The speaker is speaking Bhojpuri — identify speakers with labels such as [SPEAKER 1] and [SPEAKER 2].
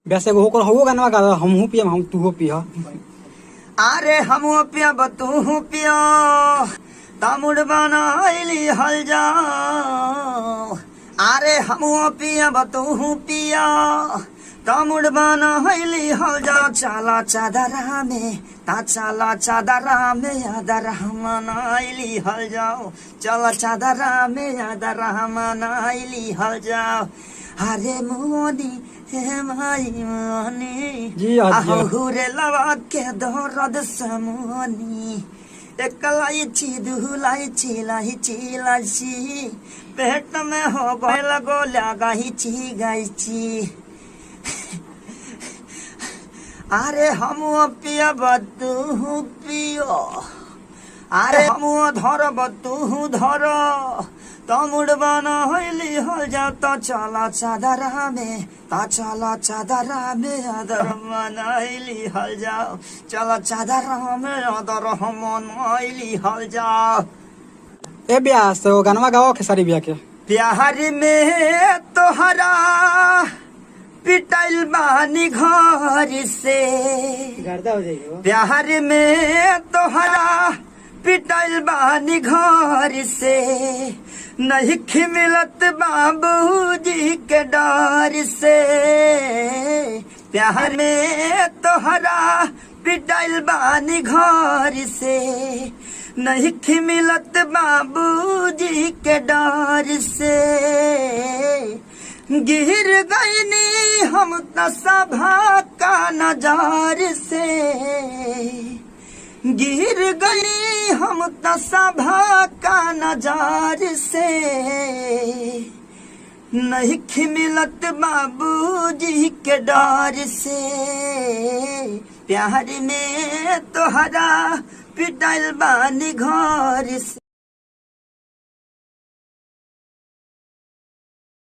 [SPEAKER 1] वैसे होकर हो गाना गा हमहू पियम हम तू पिया।
[SPEAKER 2] अरे हम पियब तू पिया तामुड़ बनाइली हल जाओ। अरे हम पियब तू पिया तामुड़ बनाइली हल जाओ। चला चादरा में ता चला चादरा में यादर मनाइली हल जाओ। चला चादरा में यादर मनाइली हल जाओ। अरे मोदी हे माई मोनी
[SPEAKER 1] जी आज
[SPEAKER 2] हुरे लवा के दर्द समोनी एक लाइची दू लाइची लाइची लाइची पेट में हो गल गोला गाइची गाइची। अरे हम पियब तू पियो अरे हम धरब तू धर तमुड़ बनाइली हल जा। तो चला चादरा में ता चला चादरा में आदर मनाइली हल जाओ। चला चादरा में आदर मनाइली हल जाओ।
[SPEAKER 1] ए ब्यास तो गाना गाओ खेसारी बिया के।
[SPEAKER 2] प्यार में तोहरा पिटाइल बानी घर से
[SPEAKER 1] गर्दा हो जाएगी।
[SPEAKER 2] प्यार में तोहरा पिटाइल बानी घर से नहीं मिलत बाबूजी के डर से। प्यार में तोहरा पिटाइल बानी घर से नहीं मिलत बाबूजी के डर से। गिर गईनी हम सभा का नजार से गिर गई हम सभा का नजार से। नहीं मिलत बाबूजी के डर से। प्यार में तोहरा पिटाइल बानी घर से।